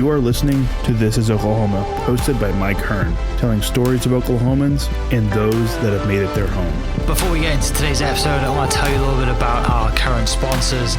You are listening to This is Oklahoma, hosted by Mike Hearn, telling stories of Oklahomans and those that have made it their home. Before we get into today's episode, I want to tell you a little bit about our current sponsors,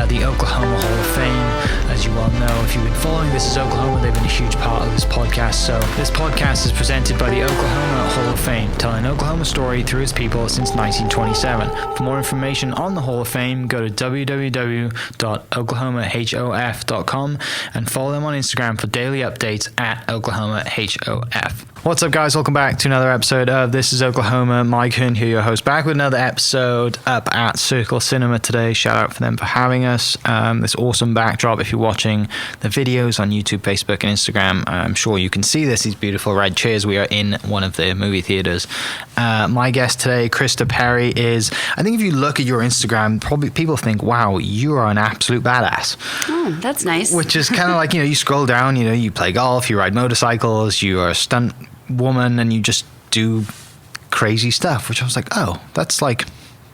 the Oklahoma Hall of Fame. As you well know, if you've been following This is Oklahoma, they've been a huge part of this podcast. So this podcast is presented by the Oklahoma Hall of Fame, telling Oklahoma story through its people since 1927. For more information on the Hall of Fame, go to www.oklahomahof.com and follow them on Instagram for daily updates at oklahomahof. What's up, guys? Welcome back to another episode of This is Oklahoma. Mike Hearn here, your host, back with another episode up at Circle Cinema today. Shout out for them for having us. This awesome backdrop. If you're watching the videos on YouTube, Facebook, and Instagram, I'm sure you can see this. These beautiful red chairs. We are in one of the movie theaters. My guest today, Krista Perry, is, I think if you look at your Instagram, probably people think, wow, you are an absolute badass. Oh, that's nice. Which is kind of like, you scroll down, you play golf, you ride motorcycles, you are a stunt woman, and you just do crazy stuff, which I was like, oh, that's like,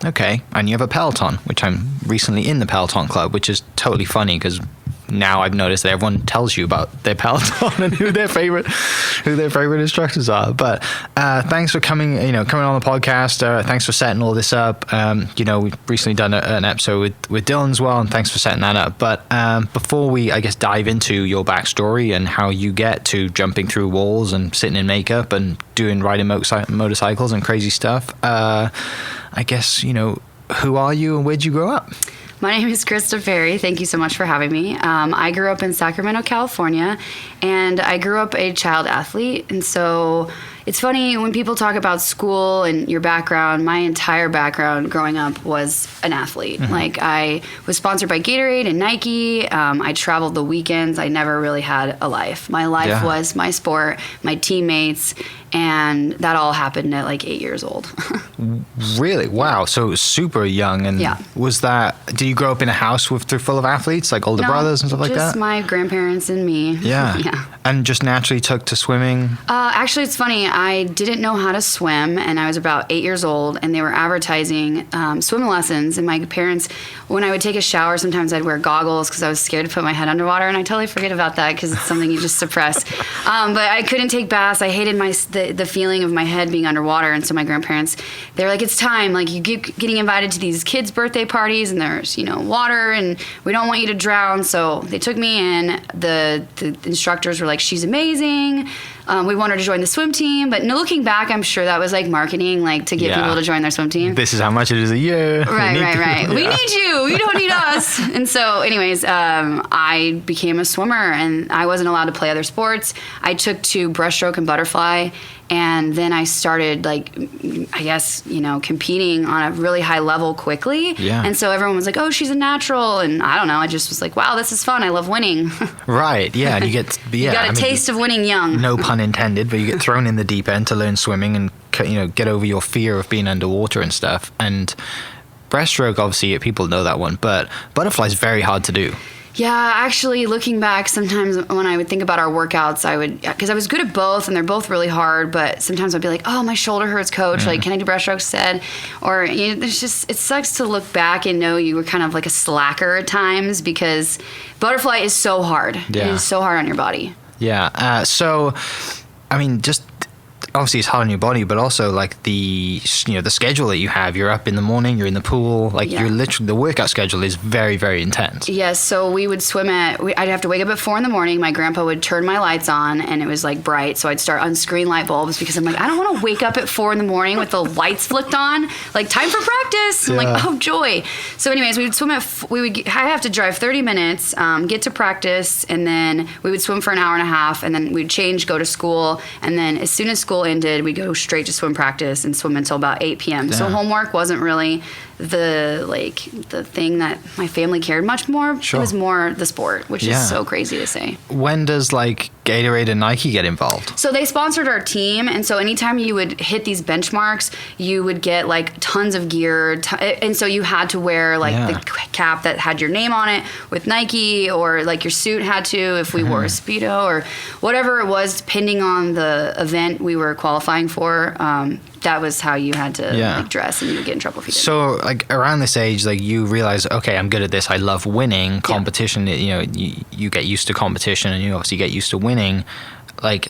okay. And you have a Peloton, which I'm recently in the Peloton club, which is totally funny because now I've noticed that everyone tells you about their Peloton and who their favorite instructors are. But thanks for coming on the podcast. Thanks for setting all this up. We've recently done an episode with Dylan as well, and thanks for setting that up. But before we, I guess, dive into your backstory and how you get to jumping through walls and sitting in makeup and riding motorcycles and crazy stuff, I guess, who are you and where'd you grow up? My name is Krista Perry. Thank you so much for having me. I grew up in Sacramento, California, and I grew up a child athlete. And so it's funny when people talk about school and your background. My entire background growing up was an athlete. Mm-hmm. Like, I was sponsored by Gatorade and Nike. I traveled the weekends. I never really had a life. My life was my sport, my teammates, and that all happened at like 8 years old. Really? Wow. So it was super young. And was that, did you grow up in a house full of athletes, like older brothers and stuff like that? Just my grandparents and me. Yeah. Yeah. And just naturally took to swimming? Actually, it's funny. I didn't know how to swim, and I was about 8 years old, and they were advertising swim lessons. And my parents, when I would take a shower, sometimes I'd wear goggles because I was scared to put my head underwater, and I totally forget about that because it's something you just suppress. But I couldn't take baths. I hated the feeling of my head being underwater, and so my grandparents, they were like, it's time, like, you keep getting invited to these kids' birthday parties, and there's water, and we don't want you to drown. So they took me in. The instructors were like, she's amazing, we want her to join the swim team. But looking back, I'm sure that was like marketing, like to get people to join their swim team. This is how much it is a year. Right. We need you. You don't need us. And so anyways, I became a swimmer, and I wasn't allowed to play other sports. I took to breaststroke and butterfly. And then I started, competing on a really high level quickly. Yeah. And so everyone was like, oh, she's a natural. And I don't know, I just was like, wow, this is fun. I love winning. Right, yeah. And you get a taste of winning young. No pun intended, but you get thrown in the deep end to learn swimming and, get over your fear of being underwater and stuff. And breaststroke, obviously, people know that one, but butterfly is very hard to do. Yeah, actually, looking back, sometimes when I would think about our workouts, because I was good at both, and they're both really hard, but sometimes I'd be like, oh, my shoulder hurts, coach. Mm-hmm. Like, can I do breaststroke instead? Or, there's just, it sucks to look back and know you were kind of like a slacker at times, because butterfly is so hard. Yeah. It is so hard on your body. Yeah. Just obviously it's hard on your body, but also like the schedule that you have. You're up in the morning, you're in the pool, you're literally, the workout schedule is very, very intense. Yes, so we would swim I'd have to wake up at 4 a.m. My grandpa would turn my lights on, and it was like bright, so I'd start unscrewing light bulbs because I'm like, I don't want to wake up at 4 a.m. with the lights flicked on, like, time for practice. I'm like, oh joy. So anyways, we would swim I have to drive 30 minutes, get to practice, and then we would swim for an hour and a half, and then we'd change, go to school, and then as soon as school ended, we'd go straight to swim practice and swim until about 8 p.m. Damn. So homework wasn't really the thing that my family cared much more. Sure. It was more the sport, which is so crazy to say. When does Gatorade and Nike get involved? So they sponsored our team, and so anytime you would hit these benchmarks, you would get tons of gear, and so you had to wear the cap that had your name on it with Nike, or your suit had to if we wore a Speedo or whatever it was, depending on the event we were qualifying for. that was how you had to like, dress, and you would get in trouble if you didn't. So, like, around this age, like, you realize, okay, I'm good at this. I love winning. Competition, you know, you get used to competition, and you obviously get used to winning. Like,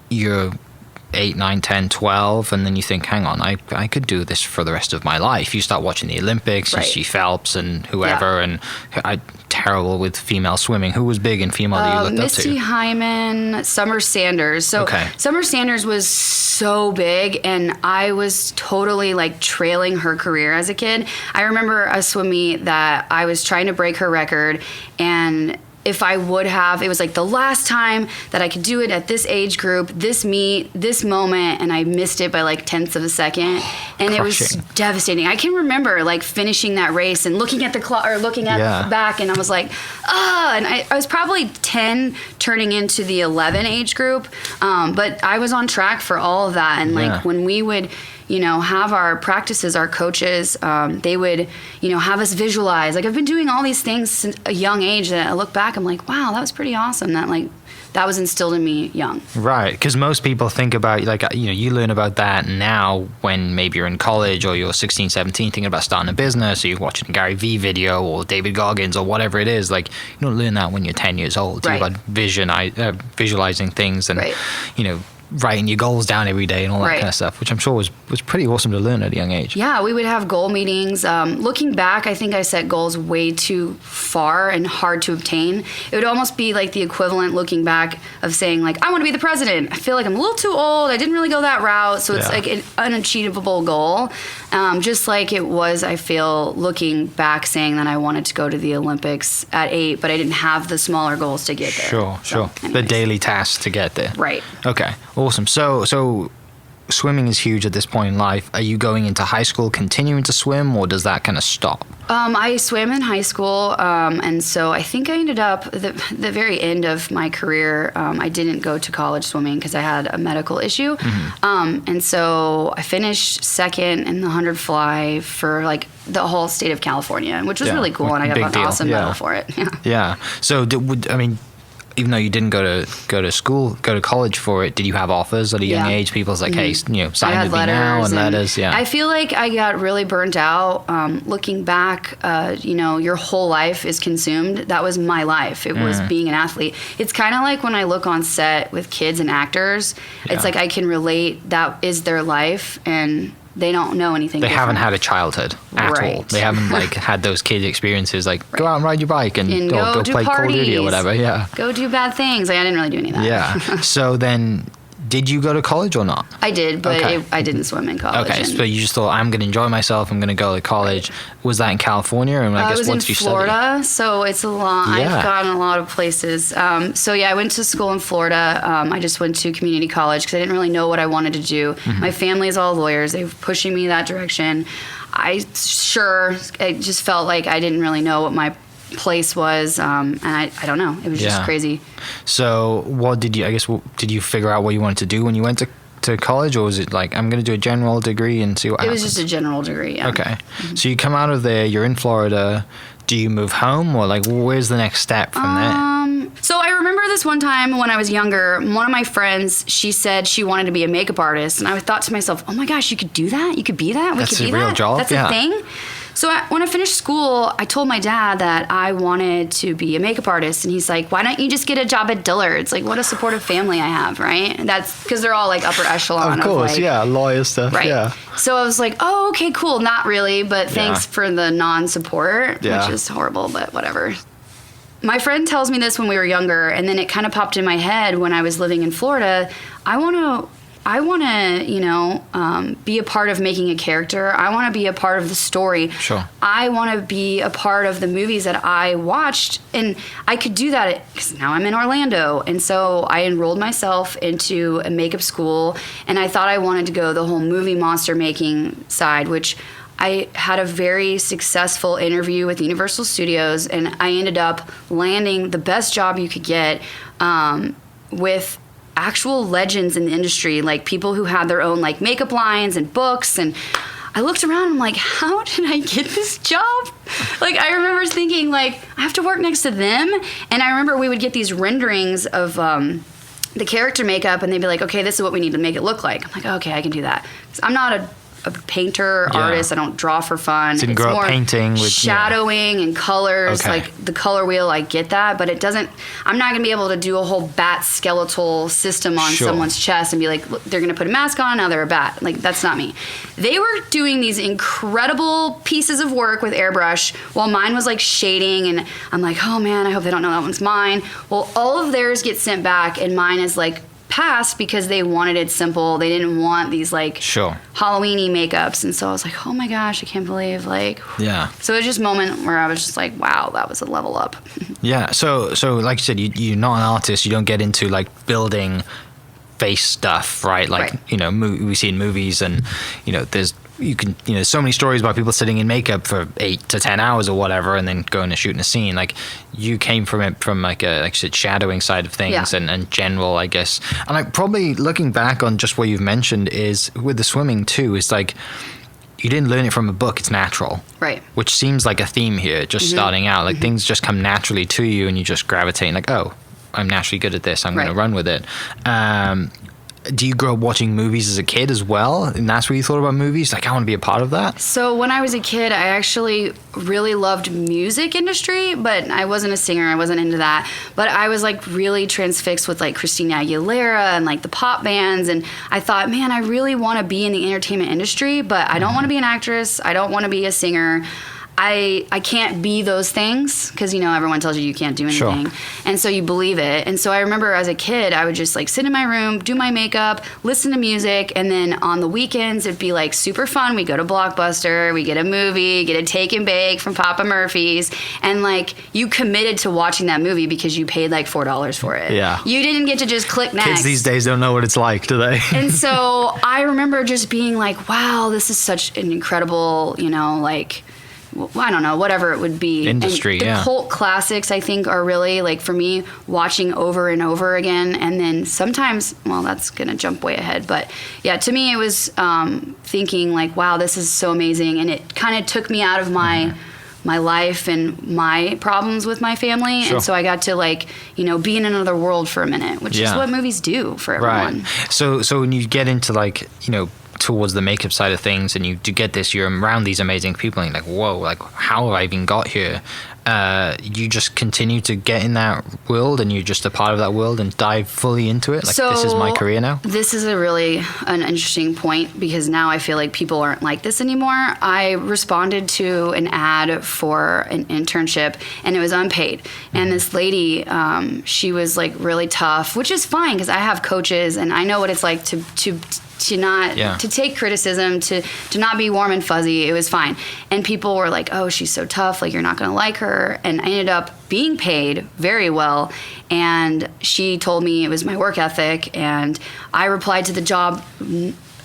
you're 8, 9, 10, 12, and then you think, hang on, I could do this for the rest of my life. You start watching the Olympics, you see Phelps and whoever, and I'm terrible with female swimming. Who was big in female that you looked up to? Misty Hyman, Summer Sanders. So Summer Sanders was so big, and I was totally like trailing her career as a kid. I remember a swim meet that I was trying to break her record, and if I would have, it was like the last time that I could do it at this age group, this meet, this moment, and I missed it by like tenths of a second. And it was devastating. I can remember like finishing that race and looking at the clock or looking at the back, and I was like, and I was probably 10 turning into the 11 age group. But I was on track for all of that. And like when we would, you know, have our practices, our coaches, they would, you know, have us visualize. Like, I've been doing all these things since a young age that I look back, I'm like, wow, that was pretty awesome. That was instilled in me young. Right, because most people think about, like, you know, you learn about that now when maybe you're in college or you're 16, 17, thinking about starting a business, or you're watching a Gary Vee video or David Goggins or whatever it is. Like, you don't learn that when you're 10 years old. You're about visualizing things and, you know, writing your goals down every day and all that kind of stuff, which I'm sure was pretty awesome to learn at a young age. Yeah, we would have goal meetings. Looking back, I think I set goals way too far and hard to obtain. It would almost be like the equivalent looking back of saying, like, I want to be the president. I feel like I'm a little too old. I didn't really go that route. So it's like an unachievable goal. Just like it was, I feel, looking back saying that I wanted to go to the Olympics at 8, but I didn't have the smaller goals to get there. Sure. The daily tasks to get there. Right. Okay. Awesome. So swimming is huge at this point in life. Are you going into high school continuing to swim, or does that kind of stop? I swam in high school, and so I think I ended up the very end of my career. I didn't go to college swimming because I had a medical issue, and so I finished second in the 100 fly for like the whole state of California, which was really cool, and I got an awesome medal for it. Yeah. So even though you didn't go to college for it, did you have offers at a young age? People's like, hey, you know, sign with me now, and letters. I feel like I got really burnt out. Looking back, you know, your whole life is consumed. That was my life. It was being an athlete. It's kind of like when I look on set with kids and actors. It's like I can relate. That is their life, and they don't know anything. They haven't had a childhood at all. They haven't like had those kid experiences, like go out and ride your bike and go play Call of Duty or whatever. Yeah. Go do bad things. Like, I didn't really do any of that. Yeah. So then, did you go to college or not? I did, but I didn't swim in college. Okay, so you just thought, I'm going to enjoy myself, I'm going to go to college. Was that in California? And I guess, what did you study? I was in Florida, so it's a lot. I've gone a lot of places. I went to school in Florida. I just went to community college because I didn't really know what I wanted to do. My family is all lawyers. They were pushing me that direction. I just felt like I didn't really know what my place was, and I don't know. It was just crazy. So did you figure out what you wanted to do when you went to college, or was it like, I'm going to do a general degree and see what happens? It was just a general degree, yeah. Okay. So you come out of there, you're in Florida. Do you move home, or like, where's the next step from there? So I remember this one time when I was younger, one of my friends, she said she wanted to be a makeup artist, and I thought to myself, oh my gosh, you could do that? You could be that? That's a real job? That's a thing? So when I finished school, I told my dad that I wanted to be a makeup artist, and he's like, why don't you just get a job at Dillard's? Like, what a supportive family I have, right? And that's because they're all like upper echelon. Of course, lawyer stuff, right. So I was like, oh, okay, cool. Not really, but thanks for the non-support, which is horrible, but whatever. My friend tells me this when we were younger, and then it kind of popped in my head when I was living in Florida. I want to, be a part of making a character. I want to be a part of the story. Sure. I want to be a part of the movies that I watched, and I could do that because now I'm in Orlando. And so I enrolled myself into a makeup school, and I thought I wanted to go the whole movie monster making side, which I had a very successful interview with Universal Studios, and I ended up landing the best job you could get with actual legends in the industry, like people who had their own like makeup lines and books. And I looked around and I'm like, how did I get this job? Like, I remember thinking, like, I have to work next to them. And I remember we would get these renderings of the character makeup, and they'd be like, okay, this is what we need to make it look like. I'm like, okay, I can do that. 'Cause I'm not a painter, artist. I don't draw for fun. Didn't grow up painting with shadowing and colors. Okay. Like the color wheel, I get that, but it doesn't. I'm not gonna be able to do a whole bat skeletal system on someone's chest and be like, look, they're gonna put a mask on, now they're a bat. Like that's not me. They were doing these incredible pieces of work with airbrush, while mine was like shading, and I'm like, oh man, I hope they don't know that one's mine. Well, all of theirs get sent back, and mine is like passed because they wanted it simple. They didn't want these like Halloween-y makeups. And so I was like, oh my gosh, I can't believe so it was just a moment where I was just like, wow, that was a level up. Yeah. So like you said, you're not an artist. You don't get into like building face stuff, right? Like, you know, we see in movies, and you know, there's so many stories about people sitting in makeup for 8 to 10 hours or whatever, and then going to shoot in a scene. Like you came from it from like you said, shadowing side of things and general, I guess. And like probably looking back on just what you've mentioned is with the swimming too, is like you didn't learn it from a book, it's natural. Right. Which seems like a theme here, just starting out. Like things just come naturally to you, and you just gravitate like, oh, I'm naturally good at this, I'm going to run with it. Do you grow up watching movies as a kid as well? And that's what you thought about movies? Like, I want to be a part of that? So when I was a kid, I actually really loved music industry, but I wasn't a singer. I wasn't into that. But I was like really transfixed with like Christina Aguilera and like the pop bands. And I thought, man, I really want to be in the entertainment industry, but I don't want to be an actress. I don't want to be a singer. I can't be those things because, you know, everyone tells you can't do anything. Sure. And so you believe it. And so I remember as a kid, I would just like sit in my room, do my makeup, listen to music. And then on the weekends, it'd be like super fun. We go to Blockbuster, we get a movie, get a take and bake from Papa Murphy's. And like you committed to watching that movie because you paid like $4 for it. Yeah. You didn't get to just click next. Kids these days don't know what it's like, do they? And so I remember just being like, wow, this is such an incredible, you know, like, I don't know, whatever it would be. Industry, and the cult classics, I think, are really, like, for me, watching over and over again. And then sometimes, well, that's going to jump way ahead. But, yeah, to me, it was thinking, like, wow, this is so amazing. And it kind of took me out of my life and my problems with my family. Sure. And so I got to, like, you know, be in another world for a minute, which is what movies do for everyone. Right. So when you get into, like, you know, towards the makeup side of things, and you do get this, you're around these amazing people, and you're like, whoa, like, how have I even got here? You just continue to get in that world, and you're just a part of that world and dive fully into it? Like, so, this is my career now? This is an interesting point, because now I feel like people aren't like this anymore. I responded to an ad for an internship, and it was unpaid. And this lady, she was like really tough, which is fine because I have coaches and I know what it's like to take criticism, to not be warm and fuzzy. It was fine. And people were like, oh, she's so tough, like you're not gonna like her. And I ended up being paid very well. And she told me it was my work ethic. And I replied to the job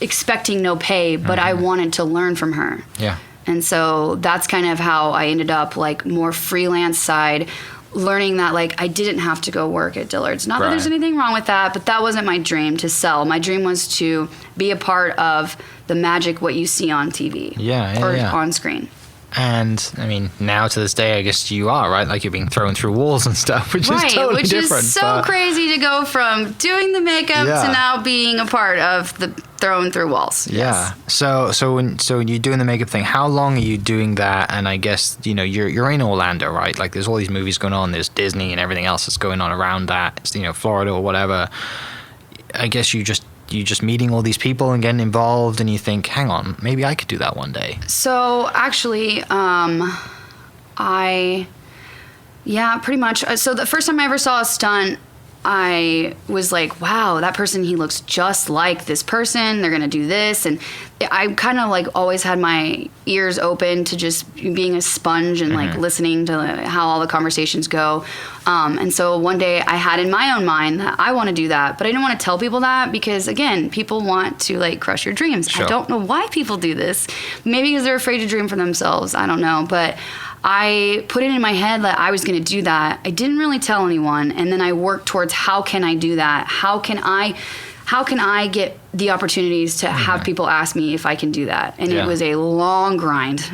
expecting no pay, but I wanted to learn from her. Yeah. And so that's kind of how I ended up, like, more freelance side, learning that, like, I didn't have to go work at Dillard's. Not that there's anything wrong with that, but that wasn't my dream to sell. My dream was to be a part of the magic, what you see on TV or on screen. And, I mean, now to this day, I guess you are, right? Like, you're being thrown through walls and stuff, which is totally different. Which is so crazy to go from doing the makeup to now being a part of the thrown through walls. Yeah. Yes. So when you're doing the makeup thing, how long are you doing that? And I guess, you know, you're in Orlando, right? Like, there's all these movies going on. There's Disney and everything else that's going on around that, you know, Florida or whatever. I guess you're just meeting all these people and getting involved, and you think, hang on, maybe I could do that one day. So actually, pretty much. So the first time I ever saw a stunt, I was like, wow, that person, he looks just like this person. They're going to do this. And I kind of, like, always had my ears open to just being a sponge and, like, listening to how all the conversations go. And so one day I had in my own mind that I want to do that, but I didn't want to tell people that because, again, people want to, like, crush your dreams. Sure. I don't know why people do this. Maybe because they're afraid to dream for themselves. I don't know. But I put it in my head that I was going to do that. I didn't really tell anyone. And then I worked towards, how can I do that? How can I get the opportunities to have people ask me if I can do that? And it was a long grind.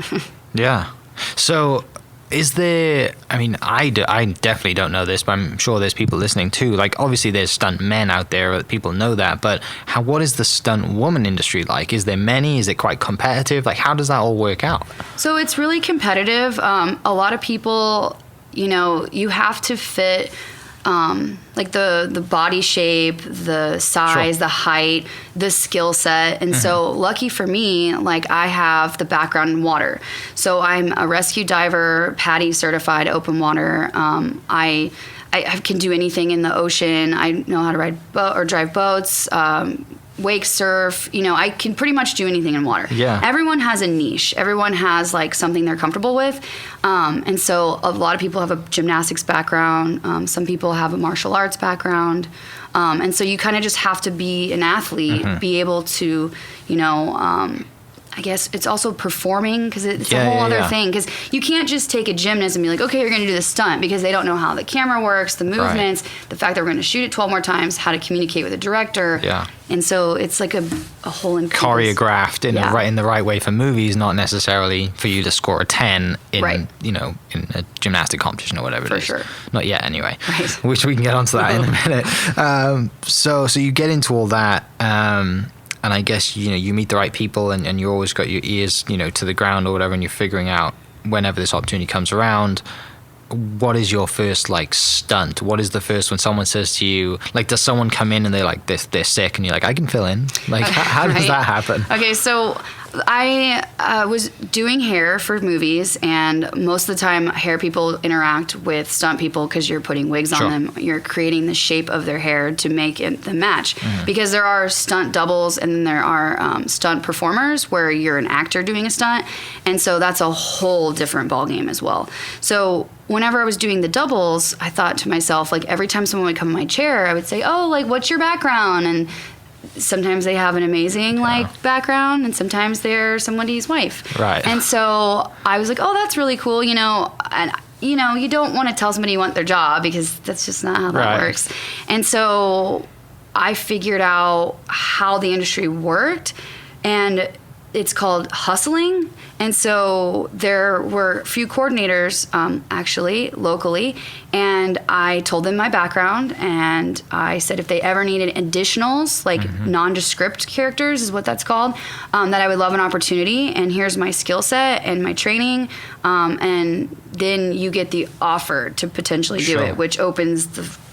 Yeah. So is there, I mean, I definitely don't know this, but I'm sure there's people listening too. Like, obviously there's stunt men out there, people know that, but what is the stunt woman industry like? Is there many? Is it quite competitive? Like, how does that all work out? So it's really competitive. A lot of people, you have to fit like the body shape, the size, the height, the skill set. And so lucky for me, like I have the background in water. So I'm a rescue diver, PADI certified open water. I can do anything in the ocean. I know how to ride or drive boats, wake surf. I can pretty much do anything in water. Yeah. Everyone has a niche. Everyone has like something they're comfortable with. And so a lot of people have a gymnastics background. Some people have a martial arts background. And so you kind of just have to be an athlete, be able to, I guess it's also performing, because it's a whole other thing. Because you can't just take a gymnast and be like, okay, you're going to do this stunt, because they don't know how the camera works, the movements, the fact that we're going to shoot it 12 more times, how to communicate with the director. Yeah. And so it's like a whole choreographed in the right way for movies, not necessarily for you to score a 10 in in a gymnastic competition or whatever it is. For sure. Not yet, anyway. Right. Which we can get onto that in a minute. So you get into all that. And I guess, you meet the right people and you always got your ears, to the ground or whatever, and you're figuring out whenever this opportunity comes around, what is your first, like, stunt? What is the first when someone says to you, like, does someone come in and they're like, they're sick, and you're like, I can fill in? Like, how does that happen? Okay, so I was doing hair for movies, and most of the time hair people interact with stunt people because you're putting wigs on them. You're creating the shape of their hair to make it the match. Because there are stunt doubles and then there are stunt performers where you're an actor doing a stunt. And so that's a whole different ballgame as well. So whenever I was doing the doubles, I thought to myself, like, every time someone would come in my chair, I would say, oh, like, what's your background? And sometimes they have an amazing background, and sometimes they're somebody's wife. Right. And so I was like, oh, that's really cool, and you don't want to tell somebody you want their job, because that's just not how that works. And so I figured out how the industry worked, and it's called hustling. And so there were a few coordinators, actually, locally, and I told them my background, and I said if they ever needed additionals, like nondescript characters is what that's called, that I would love an opportunity, and here's my skill set and my training, and then you get the offer to potentially do it, which opens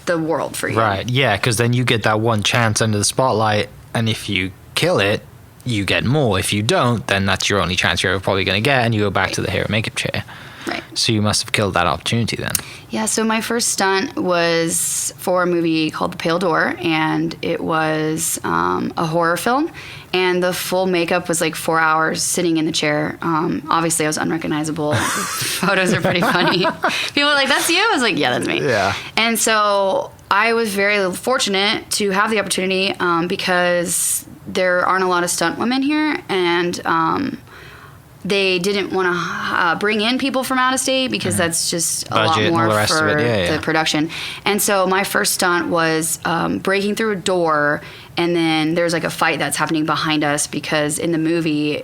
the world for you. Right, yeah, because then you get that one chance under the spotlight, and if you kill it, you get more. If you don't, then that's your only chance you're probably going to get, and you go back to the hair and makeup chair. Right. So you must have killed that opportunity then. Yeah, so my first stunt was for a movie called The Pale Door, and it was a horror film, and the full makeup was like 4 hours sitting in the chair. Obviously, I was unrecognizable. Photos are pretty funny. People were like, that's you? I was like, yeah, that's me. Yeah. And so I was very fortunate to have the opportunity because there aren't a lot of stunt women here, and they didn't want to bring in people from out of state because that's just a lot more for the production. And so my first stunt was breaking through a door, and then there's like a fight that's happening behind us because in the movie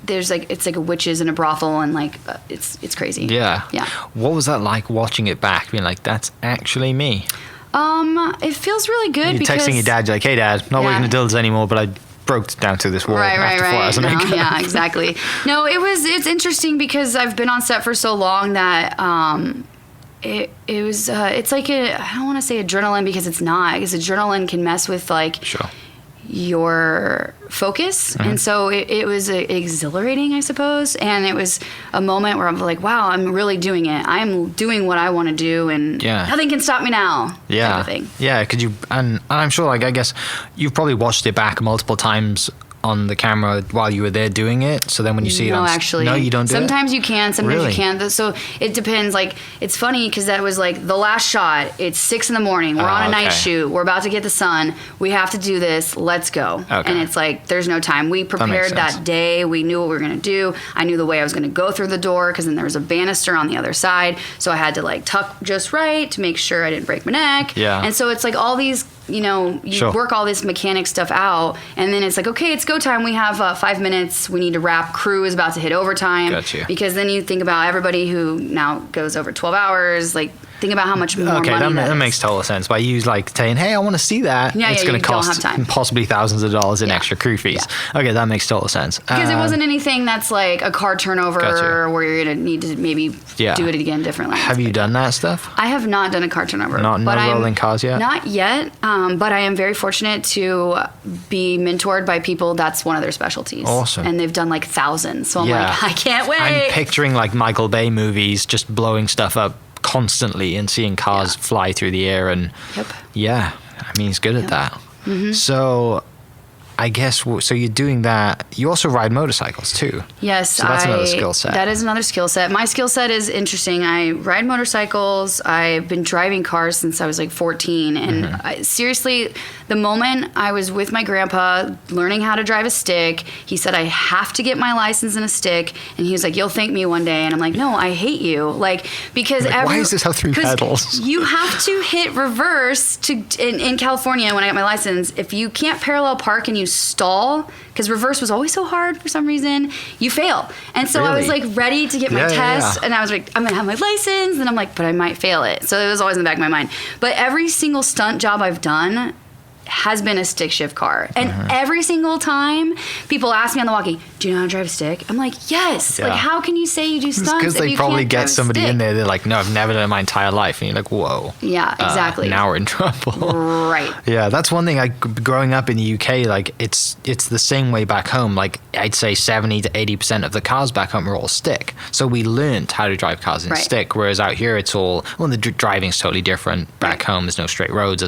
there's like, it's like a witches in a brothel, and like it's crazy. Yeah. What was that like watching it back, being like, that's actually me? It feels really good. You're texting your dad, you're like, hey dad, not working the dildos anymore, but I broke down through this wall after 4 hours of makeup. Yeah, exactly. No, it's interesting because I've been on set for so long that it's like I don't want to say adrenaline, because it's not, because adrenaline can mess with like your focus. And so it was exhilarating, I suppose, and it was a moment where I'm like, wow, I'm really doing it. I'm doing what I want to do, and nothing can stop me now. Type of thing. Because and I'm sure, like, I guess you've probably watched it back multiple times on the camera while you were there doing it, so then when you see it on... No, you don't do sometimes it? You can, sometimes you can't. So it depends. Like, it's funny because that was like the last shot. It's 6 a.m. We're on a night shoot. We're about to get the sun. We have to do this. Let's go. And it's like, there's no time. We prepared that day. We knew what we were going to do. I knew the way I was going to go through the door, because then there was a banister on the other side. So I had to like tuck just right to make sure I didn't break my neck. And so it's like all these you work all this mechanic stuff out, and then it's like, okay, it's go time. We have 5 minutes. We need to wrap. Crew is about to hit overtime. Gotcha. Because then you think about everybody who now goes over 12 hours. Like, think about how much more money that makes total sense. By you like saying, hey, I want to see that, it's going to cost possibly thousands of dollars in extra crew fees. Yeah. Okay, that makes total sense. Because it wasn't anything that's like a car turnover where you're going to need to maybe do it again differently. Have you done that stuff? I have not done a car turnover. Not rolling cars yet? Not yet, but I am very fortunate to be mentored by people that's one of their specialties. Awesome. And they've done like thousands. So I'm like, I can't wait. I'm picturing like Michael Bay movies just blowing stuff up constantly and seeing cars fly through the air. And he's good at that. Mm-hmm. So I guess, so you're doing that. You also ride motorcycles too. Yes. So that's another skill set. That is another skill set. My skill set is interesting. I ride motorcycles. I've been driving cars since I was like 14. And seriously, the moment I was with my grandpa learning how to drive a stick, he said, I have to get my license in a stick. And he was like, you'll thank me one day. And I'm like, no, I hate you. Like, because why does this have 3 pedals? You have to hit reverse in California when I got my license. If you can't parallel park and you stall, because reverse was always so hard for some reason, you fail. And so I was like ready to get my test, and I was like, I'm gonna have my license, and I'm like, but I might fail it. So it was always in the back of my mind. But every single stunt job I've done has been a stick shift car. And every single time people ask me on the walkie, do you know how to drive a stick? I'm like, yes. Like, how can you say you do stunts because they probably get somebody in there, they're like, no, I've never done it in my entire life. And you're like, whoa. Yeah, exactly. Now we're in trouble. Right. Yeah, that's one thing. Growing up in the UK, like, it's the same way back home. Like, I'd say 70 to 80% of the cars back home are all stick. So we learned how to drive cars in stick, whereas out here it's all, the driving's totally different. Back home there's no straight roads.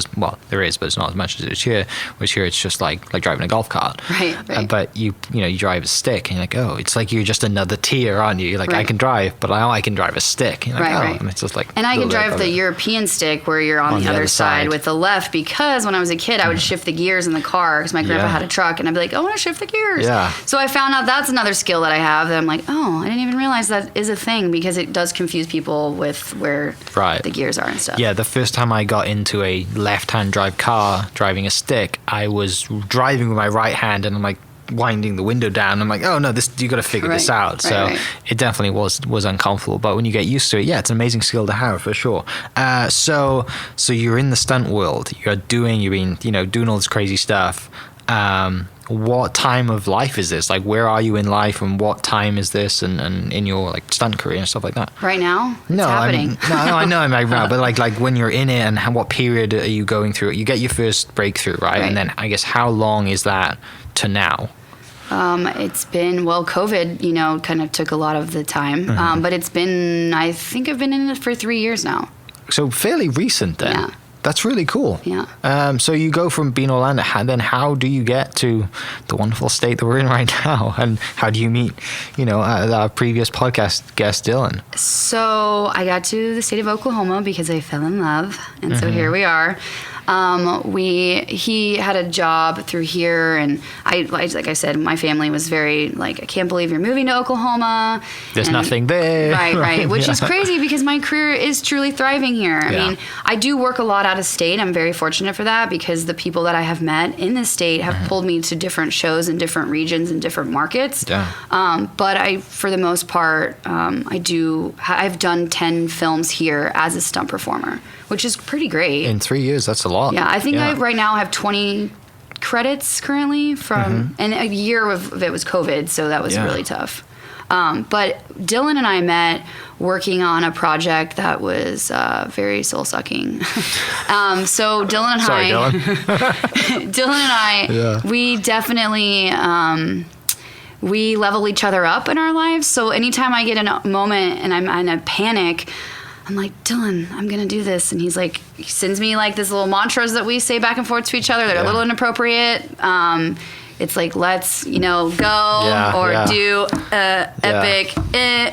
There is, but it's not as much as it is here. Whereas here it's just like driving a golf cart. Right. But you drive a stick, and you're like, oh, it's like you're just another tier, aren't you? You're like, I can drive, but I can drive a stick. And you're like, and it's just like. And I can drive the European stick where you're on the other side with the left, because when I was a kid, I would shift the gears in the car because my grandpa had a truck, and I'd be like, I want to shift the gears. Yeah. So I found out that's another skill that I have that I'm like, oh, I didn't even realize that is a thing, because it does confuse people with where the gears are and stuff. Yeah, the first time I got into a left-hand drive car driving a stick, I was driving with my right hand, and I'm like winding the window down. I'm like, oh no, you got to figure this out. So it definitely was uncomfortable, but when you get used to it, it's an amazing skill to have for sure. So you're in the stunt world. You've been doing all this crazy stuff. What time of life is this? Like, where are you in life, and what time is this, and in your like stunt career and stuff like that? Right now? It's happening. I know I'm right now, but like when you're in it, and what period are you going through? You get your first breakthrough, right? And then I guess how long is that to now? It's been, COVID, kind of took a lot of the time, but I think I've been in it for 3 years now. So fairly recent then. Yeah. That's really cool. Yeah. So you go from being Orlando, and then how do you get to the wonderful state that we're in right now? And how do you meet, our previous podcast guest, Dylan? So I got to the state of Oklahoma because I fell in love. And so here we are. He had a job through here, and like I said, my family was very like, I can't believe you're moving to Oklahoma. There's nothing there. Right. Which is crazy, because my career is truly thriving here. I mean, I do work a lot out of state. I'm very fortunate for that, because the people that I have met in this state have pulled me to different shows in different regions and different markets. Yeah. But for the most part, I've done 10 films here as a stunt performer, which is pretty great. In 3 years, that's a lot. Yeah, I think I right now have 20 credits currently and a year of it was COVID, so that was really tough. But Dylan and I met working on a project that was very soul-sucking. So Dylan and I, we definitely we level each other up in our lives. So anytime I get in a moment and I'm in a panic, I'm like, Dylan, I'm going to do this. And he sends me like these little mantras that we say back and forth to each other that are a little inappropriate. It's like, let's, go do epic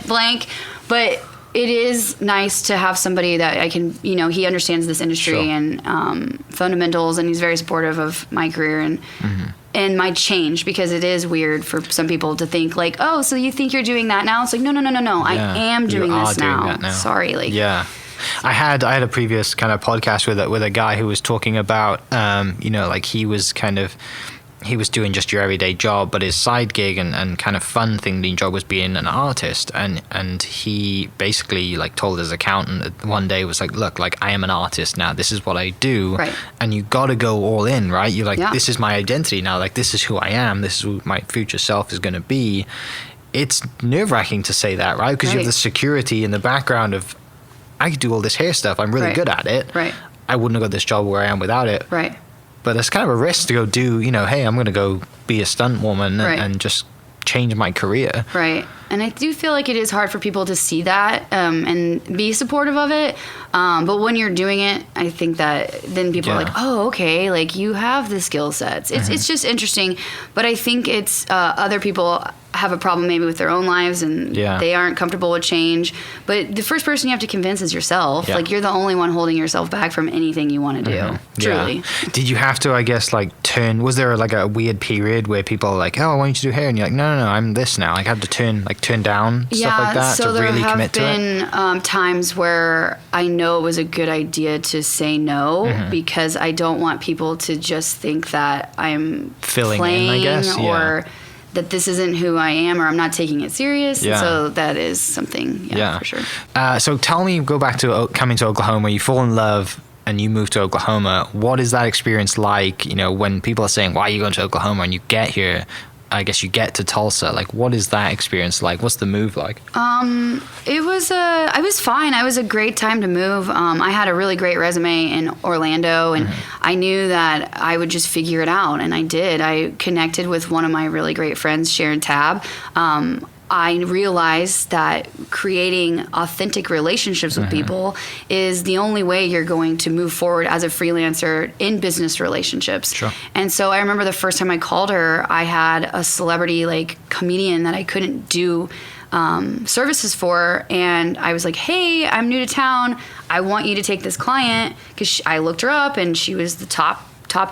blank. But it is nice to have somebody that I can, he understands this industry and fundamentals, and he's very supportive of my career and my change, because it is weird for some people to think like, oh, so you think you're doing that now? It's like, no. I am doing this now. Sorry. I had a previous kind of podcast with a guy who was talking about, like he was doing just your everyday job, but his side gig and kind of fun thing job was being an artist. And he basically like told his accountant that one day was like, look, like I am an artist now. This is what I do. Right. And you got to go all in, right? You're like, Yeah. This is my identity now. Like, this is who I am. This is who my future self is going to be. It's nerve-wracking to say that, right? Because you have the security in the background of, I could do all this hair stuff. I'm really good at it. Right. I wouldn't have got this job where I am without it. Right. But it's kind of a risk to go do, hey, I'm going to go be a stunt woman Right. and just change my career. Right. And I do feel like it is hard for people to see that and be supportive of it. But when you're doing it, I think that then people are like, oh, okay, like you have the skill sets. It's just interesting. But I think it's other people have a problem maybe with their own lives and they aren't comfortable with change. But the first person you have to convince is yourself. Like you're the only one holding yourself back from anything you want to do. Truly. Yeah. Did you have to, I guess, like was there like a weird period where people are like, oh, I want you to do hair, and you're like, no, I'm this now. Like I had to turn down stuff like that to really commit to it? Yeah, so there have been times where I know it was a good idea to say no because I don't want people to just think that I'm filling playing in, I guess, or that this isn't who I am or I'm not taking it serious. Yeah. So that is something, for sure. So tell me, go back to coming to Oklahoma. You fall in love and you move to Oklahoma. What is that experience like? When people are saying, why are you going to Oklahoma? And you get here, I guess you get to Tulsa. Like, what is that experience like? What's the move like? It was I was fine. It was a great time to move. I had a really great resume in Orlando, and I knew that I would just figure it out, and I did. I connected with one of my really great friends, Sharon Tabb. I realized that creating authentic relationships with people is the only way you're going to move forward as a freelancer in business relationships. Sure. And so I remember the first time I called her, I had a celebrity like comedian that I couldn't do services for, and I was like, hey, I'm new to town. I want you to take this client, because I looked her up and she was the top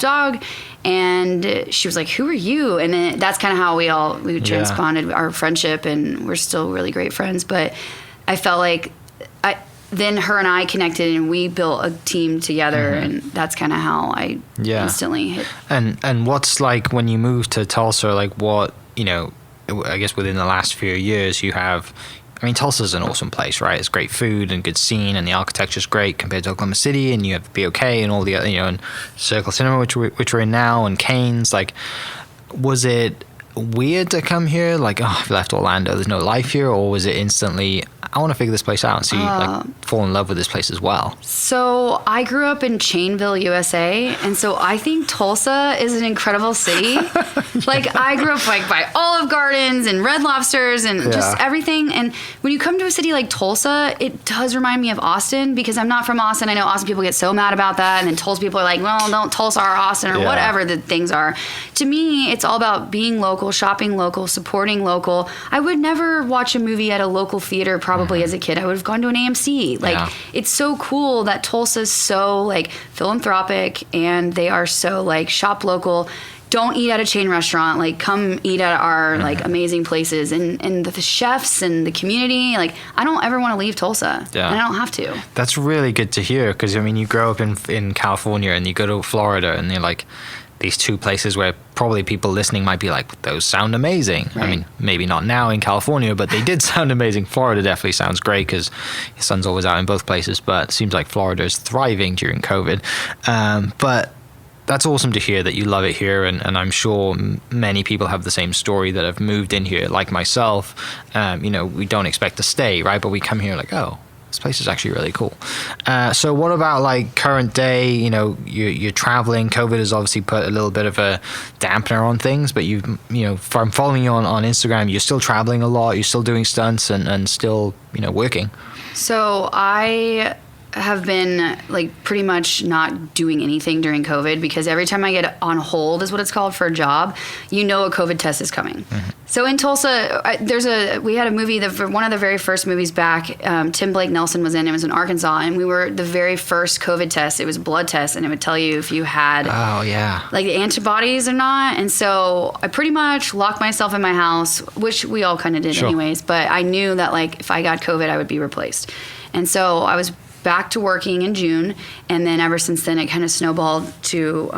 dog. And she was like, who are you? And then that's kind of how we transponded our friendship, and we're still really great friends. But I felt like then her and I connected, and we built a team together, and that's kind of how I instantly hit. And what's like when you moved to Tulsa, like what, I guess within the last few years you have, Tulsa's an awesome place, right? It's great food and good scene, and the architecture's great compared to Oklahoma City, and you have BOK and all the other, and Circle Cinema, which we're in now, and Cane's. Like, was it weird to come here? Like, oh, I've left Orlando, there's no life here, or was it instantly, I want to figure this place out, and so you like fall in love with this place as well? So I grew up in Chainville, USA, and so I think Tulsa is an incredible city. Like I grew up like by Olive Gardens and Red Lobsters and just everything. And when you come to a city like Tulsa, it does remind me of Austin, because I'm not from Austin. I know Austin people get so mad about that, and then Tulsa people are like, well, don't Tulsa or Austin or whatever the things are. To me, it's all about being local, shopping local, supporting local. I would never watch a movie at a local theater probably as a kid. I would have gone to an AMC. Like it's so cool that Tulsa's so like philanthropic, and they are so like shop local. Don't eat at a chain restaurant. Like come eat at our like amazing places, and the chefs and the community. Like I don't ever want to leave Tulsa. And I don't have to. That's really good to hear, because you grow up in California and you go to Florida, and they're like these two places where probably people listening might be like, those sound amazing. Right. Maybe not now in California, but they did sound amazing. Florida definitely sounds great, because your son's always out in both places, but it seems like Florida is thriving during COVID. But that's awesome to hear that you love it here, and I'm sure many people have the same story that have moved in here, like myself. We don't expect to stay, right? But we come here like, oh, this place is actually really cool. So what about like current day? You're traveling. COVID has obviously put a little bit of a dampener on things, but from following you on Instagram, you're still traveling a lot. You're still doing stunts and still, working. So I have been like pretty much not doing anything during COVID, because every time I get on hold, is what it's called, for a job, a COVID test is coming. So in Tulsa, we had a movie, one of the very first movies back, Tim Blake Nelson was in. It was in Arkansas, and we were the very first COVID test. It was a blood test, and it would tell you if you had like the antibodies or not. And so I pretty much locked myself in my house, which we all kind of did anyways. But I knew that like if I got COVID, I would be replaced. And so I was back to working in June, and then ever since then it kind of snowballed to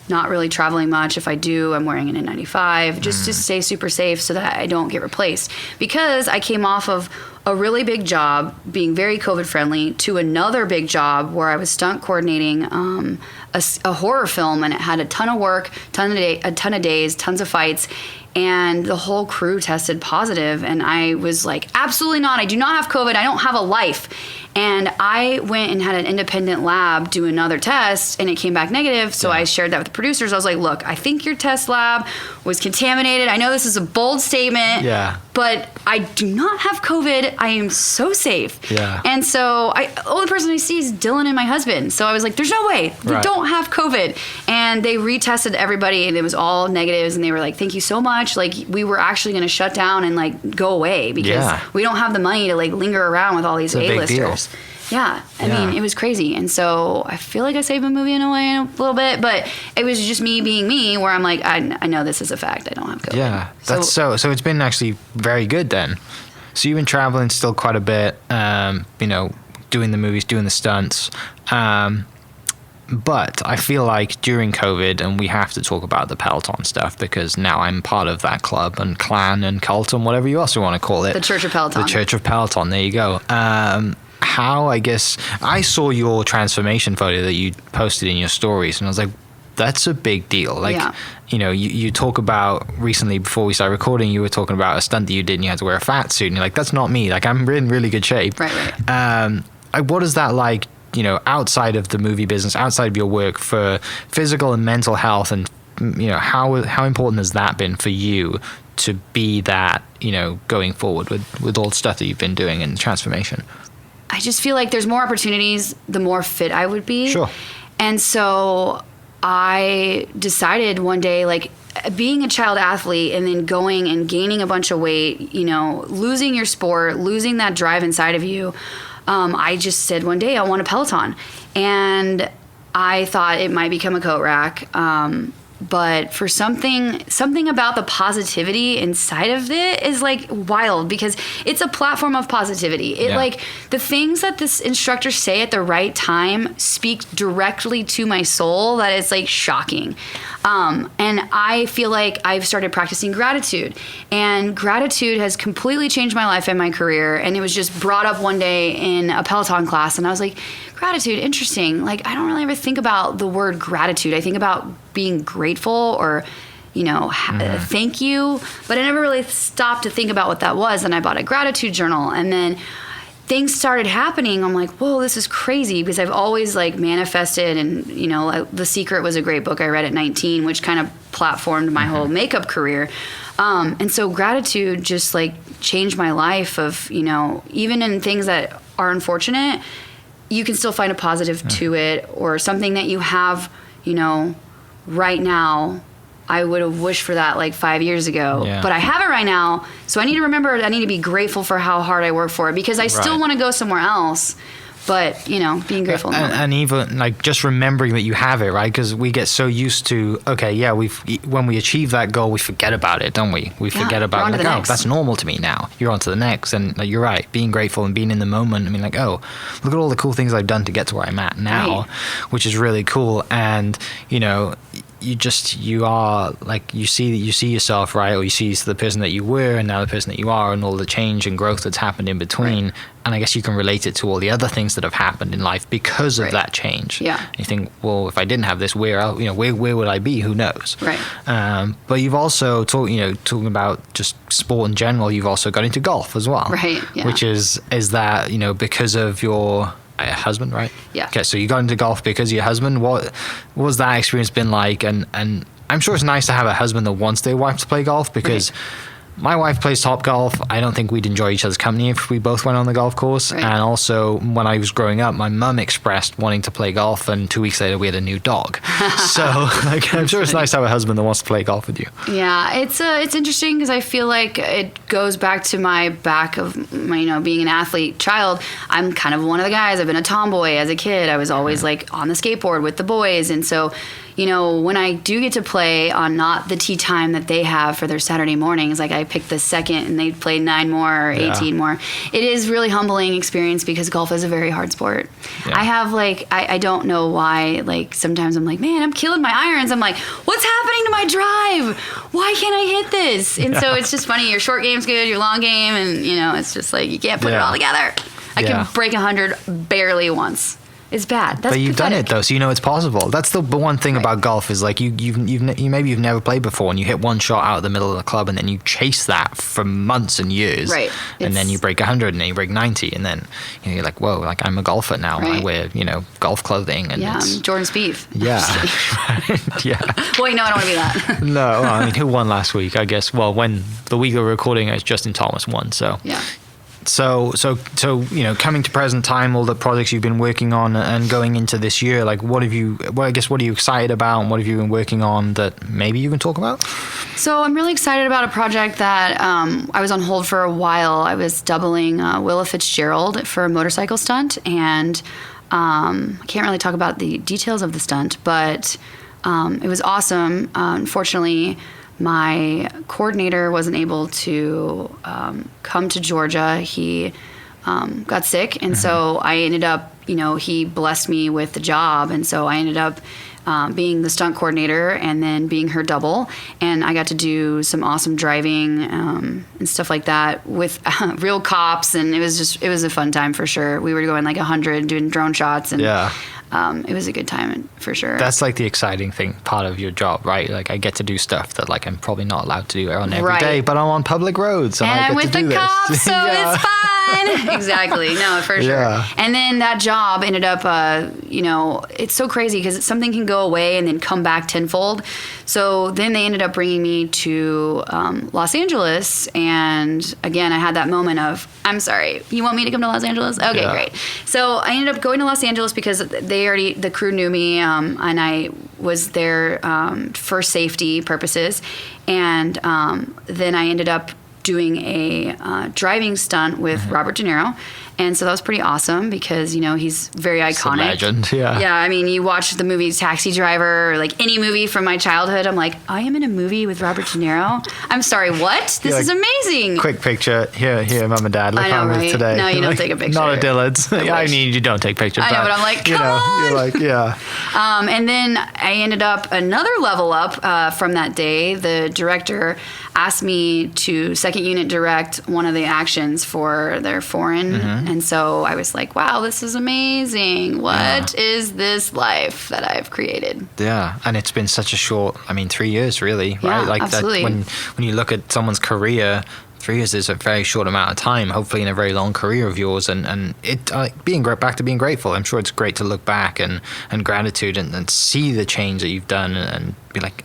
not really traveling much. If I do, I'm wearing an N95 just to stay super safe so that I don't get replaced, because I came off of a really big job being very COVID friendly to another big job where I was stunt coordinating a horror film, and it had a ton of work, a ton of days, tons of fights, and the whole crew tested positive, and I was like, absolutely not, I do not have COVID, I don't have a life. And I went and had an independent lab do another test, and it came back negative. So I shared that with the producers. I was like, look, I think your test lab was contaminated. I know this is a bold statement, but I do not have COVID. I am so safe. Yeah. And so the only person I see is Dylan and my husband. So I was like, there's no way. We don't have COVID. And they retested everybody, and it was all negatives. And they were like, thank you so much. Like, we were actually going to shut down and like go away because we don't have the money to like linger around with all these A-listers. Yeah, I mean, it was crazy. And so I feel like I saved the movie in a way a little bit, but it was just me being me, where I'm like, I know this is a fact. I don't have COVID. Yeah, that's so it's been actually very good then. So you've been traveling still quite a bit, you know, doing the movies, doing the stunts. But I feel like during COVID, and we have to talk about the Peloton stuff because now I'm part of that club and clan and cult and whatever you also want to call it. The Church of Peloton. The Church of Peloton, there you go. How, I guess, I saw your transformation photo that you posted in your stories, and I was like, that's a big deal. Like, you know, you talk about recently before we started recording, you were talking about a stunt that you did and you had to wear a fat suit, and you're like, that's not me. Like, I'm in really good shape. Right. What is that like, you know, outside of the movie business, outside of your work, for physical and mental health, and, you know, how important has that been for you to be that, you know, going forward with all the stuff that you've been doing in transformation? I just feel like there's more opportunities the more fit I would be. Sure. And so I decided one day, like, being a child athlete and then going and gaining a bunch of weight, you know, losing your sport, losing that drive inside of you, I just said one day I want a Peloton. And I thought it might become a coat rack. But for something about the positivity inside of it is like wild, because it's a platform of positivity. Like, the things that this instructor say at the right time speak directly to my soul, that it's like shocking. And I feel like I've started practicing gratitude, and gratitude has completely changed my life and my career. And it was just brought up one day in a Peloton class, and I was like, gratitude, interesting. Like, I don't really ever think about the word gratitude. I think about being grateful, or, you know, thank you. But I never really stopped to think about what that was. And I bought a gratitude journal, and then things started happening. I'm like, whoa, this is crazy, because I've always like manifested, and, you know, The Secret was a great book I read at 19, which kind of platformed my whole makeup career. And so gratitude just like changed my life of, you know, even in things that are unfortunate, you can still find a positive to it, or something that you have, you know, right now. I would have wished for that like 5 years ago, but I have it right now. So I need to remember, I need to be grateful for how hard I work for it, because I still want to go somewhere else. But, you know, being grateful. And even like just remembering that you have it, right? Because we get so used to, when we achieve that goal, we forget about it, don't we? We forget about it. Like, oh, that's normal to me now. You're on to the next. And like, you're right, being grateful and being in the moment. I mean, like, oh, look at all the cool things I've done to get to where I'm at now, which is really cool. And, you know, you are like, you see yourself, right? Or you see the person that you were and now the person that you are, and all the change and growth that's happened in between. And I guess you can relate it to all the other things that have happened in life because of that change. Yeah. You think, well, if I didn't have this, where would I be? Who knows? Right. But you've also talking about just sport in general, you've also got into golf as well. Right. Yeah. Which is that, you know, because of your husband, right? Yeah. Okay, so you got into golf because of your husband. What was that experience been like? And I'm sure it's nice to have a husband that wants their wife to play golf, because my wife plays top golf. I don't think we'd enjoy each other's company if we both went on the golf course. Right. And also, when I was growing up, my mum expressed wanting to play golf, and 2 weeks later we had a new dog. So like, I'm sure it's nice to have a husband that wants to play golf with you. Yeah, it's interesting, because I feel like it goes back to my being an athlete child. I'm kind of one of the guys. I've been a tomboy as a kid. I was always like on the skateboard with the boys, and so, when I do get to play on not the tee time that they have for their Saturday mornings, like I picked the second and they played 9 more or 18 more. It is really humbling experience because golf is a very hard sport. I have I don't know why, sometimes I'm like, man, I'm killing my irons. I'm like, what's happening to my drive? Why can't I hit this? And so it's just funny. Your short game's good, your long game, and it's just like you can't put it all together. I can break 100 barely once. It's bad. That's but you've pathetic. done it though, so you know it's possible. That's the one thing about golf is like you've never played before, and you hit one shot out of the middle of the club, and then you chase that for months and years, right? And then you break 100, and then you break 90, and then you're like, whoa, like I'm a golfer now. Right. I wear golf clothing, and I'm Jordan Spieth. Yeah, yeah. Wait, no, I don't want to be that. No, I mean, who won last week? I guess. Well, when the week we're recording, it's Justin Thomas won. So yeah. So coming to present time, all the projects you've been working on and going into this year, like what are you excited about, and what have you been working on that maybe you can talk about? So I'm really excited about a project that I was on hold for a while. I was doubling Willa Fitzgerald for a motorcycle stunt, and I can't really talk about the details of the stunt, but it was awesome. Unfortunately, my coordinator wasn't able to come to Georgia. He got sick, and so I ended up, he blessed me with the job, and so I ended up being the stunt coordinator and then being her double, and I got to do some awesome driving and stuff like that with real cops, and it was a fun time for sure. We were going 100 doing drone shots, and it was a good time for sure. That's like the exciting part of your job, right? Like I get to do stuff that I'm probably not allowed to do on every day, but I'm on public roads and I I'm get with to do the cops, this. so it's fun. Exactly. No, for sure. Yeah. And then that job ended up, it's so crazy because something can go away and then come back tenfold. So then they ended up bringing me to Los Angeles, and again, I had that moment of, I'm sorry, you want me to come to Los Angeles? Okay, great. So I ended up going to Los Angeles because the crew knew me, and I was there for safety purposes. And then I ended up doing a driving stunt with Robert De Niro. And so that was pretty awesome because, he's very iconic. It's a legend, yeah. Yeah, I mean, you watch the movie Taxi Driver, or any movie from my childhood, I'm like, I am in a movie with Robert De Niro? I'm sorry, what? This is amazing. Quick picture. Here, Mum and Dad. Look how I'm with today. No, you don't take a picture. Not a Dillard's. I mean, you don't take pictures. I know, but I'm like, come on. You're like, yeah. And then I ended up another level up from that day. The director asked me to second unit direct one of the actions for their foreign. And so I was like, wow, this is amazing. What is this life that I've created? Yeah. And it's been such a short, 3 years really, right? Yeah, absolutely. That when you look at someone's career, 3 years is a very short amount of time, hopefully in a very long career of yours. And it back to being grateful. I'm sure it's great to look back and gratitude and see the change that you've done and be like,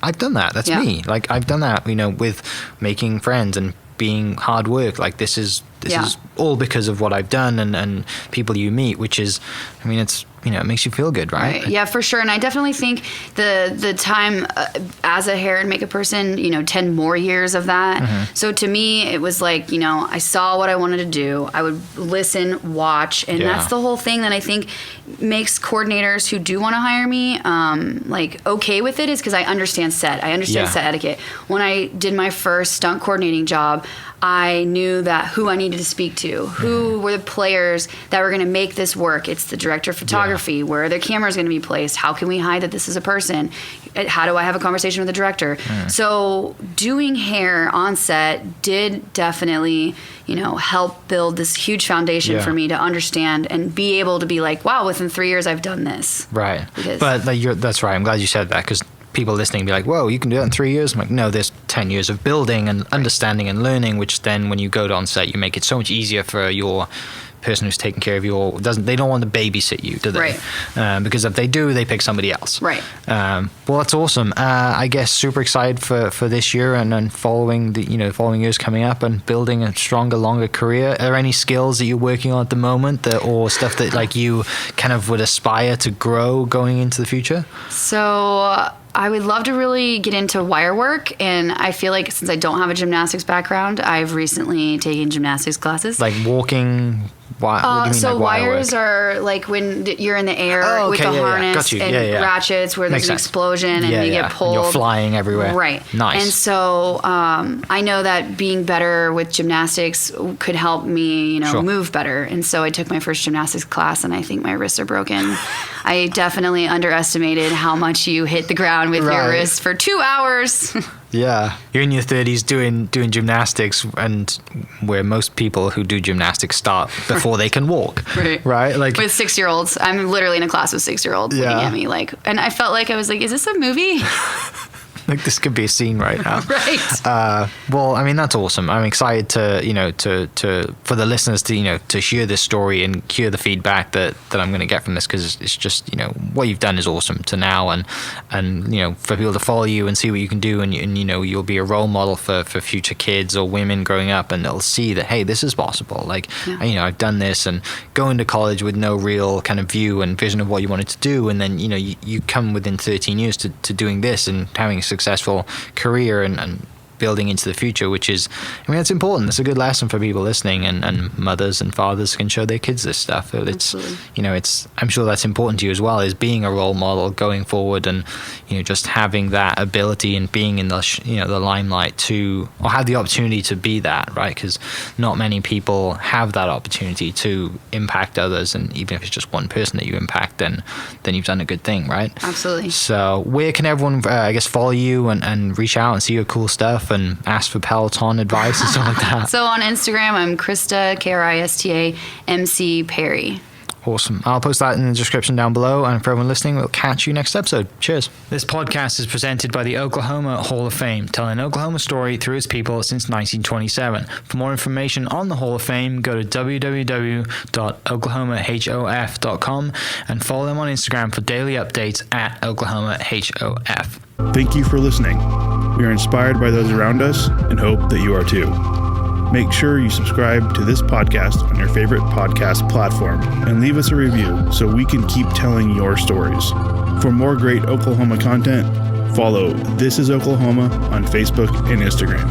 I've done that. That's me. I've done that, with making friends and being hard work. This is all because of what I've done and people you meet, which is, it's, it makes you feel good, right? Yeah, for sure. And I definitely think the time as a hair and makeup person, 10 more years of that. So to me, it was like, I saw what I wanted to do. I would listen, watch. And that's the whole thing that I think makes coordinators who do want to hire me, okay with it, is because I understand set. I understand set etiquette. When I did my first stunt coordinating job, I knew that who I needed to speak to, who were the players that were going to make this work. It's the director of photography. Where are their cameras going to be placed? How can we hide that this is a person? How do I have a conversation with the director? So doing hair on set did definitely, help build this huge foundation for me to understand and be able to be like, wow, within 3 years I've done this. Right. But that's right. I'm glad you said that, because people listening be like, whoa, you can do that in 3 years? I'm like, no, there's 10 years of building and understanding and learning, which then when you go on set, you make it so much easier for your person who's taking care of you. They don't want to babysit you, do they? Right. Because if they do, they pick somebody else. Right. Well, that's awesome. I guess super excited for this year and following following years coming up and building a stronger, longer career. Are there any skills that you're working on at the moment or stuff that you kind of would aspire to grow going into the future? So I would love to really get into wire work, and I feel like since I don't have a gymnastics background, I've recently taken gymnastics classes. Like walking. What do you mean, so like wire wires work? are like when you're in the air with the harness Got you. and ratchets where there's Makes an sense. explosion and you get pulled. And you're flying everywhere. Right. Nice. And so I know that being better with gymnastics could help me, Sure. move better. And so I took my first gymnastics class, and I think my wrists are broken. I definitely underestimated how much you hit the ground with your wrists for 2 hours. Yeah, you're in your 30s doing gymnastics, and where most people who do gymnastics start before they can walk, right? Like with 6-year-olds, I'm literally in a class with 6-year-olds looking at me like, and I felt like I was like, is this a movie? Like this could be a scene right now. Right. Well, I mean, that's awesome. I'm excited to for the listeners to hear this story and hear the feedback that I'm going to get from this, because it's just, what you've done is awesome to now, and for people to follow you and see what you can do, and you'll be a role model for future kids or women growing up, and they'll see that, hey, this is possible. Like, I've done this, and going to college with no real kind of view and vision of what you wanted to do, and then you come within 13 years to doing this and having a successful career and building into the future, which is, it's important. It's a good lesson for people listening, and mothers and fathers can show their kids this stuff. It's, I'm sure that's important to you as well, is being a role model going forward, and, just having that ability and being in the, the limelight or have the opportunity to be that, right? Because not many people have that opportunity to impact others, and even if it's just one person that you impact, then you've done a good thing, right? Absolutely. So where can everyone, follow you and reach out and see your cool stuff and ask for Peloton advice and stuff like that? So on Instagram, I'm Krista, Krista MC Perry. Awesome. I'll post that in the description down below, and for everyone listening, we'll catch you next episode. Cheers. This podcast is presented by the Oklahoma Hall of Fame, telling Oklahoma story through its people since 1927. For more information on the Hall of Fame, go to www.oklahomahof.com and follow them on Instagram for daily updates at oklahomahof. Thank you for listening. We are inspired by those around us and hope that you are too. Make sure you subscribe to this podcast on your favorite podcast platform and leave us a review so we can keep telling your stories. For more great Oklahoma content, follow This Is Oklahoma on Facebook and Instagram.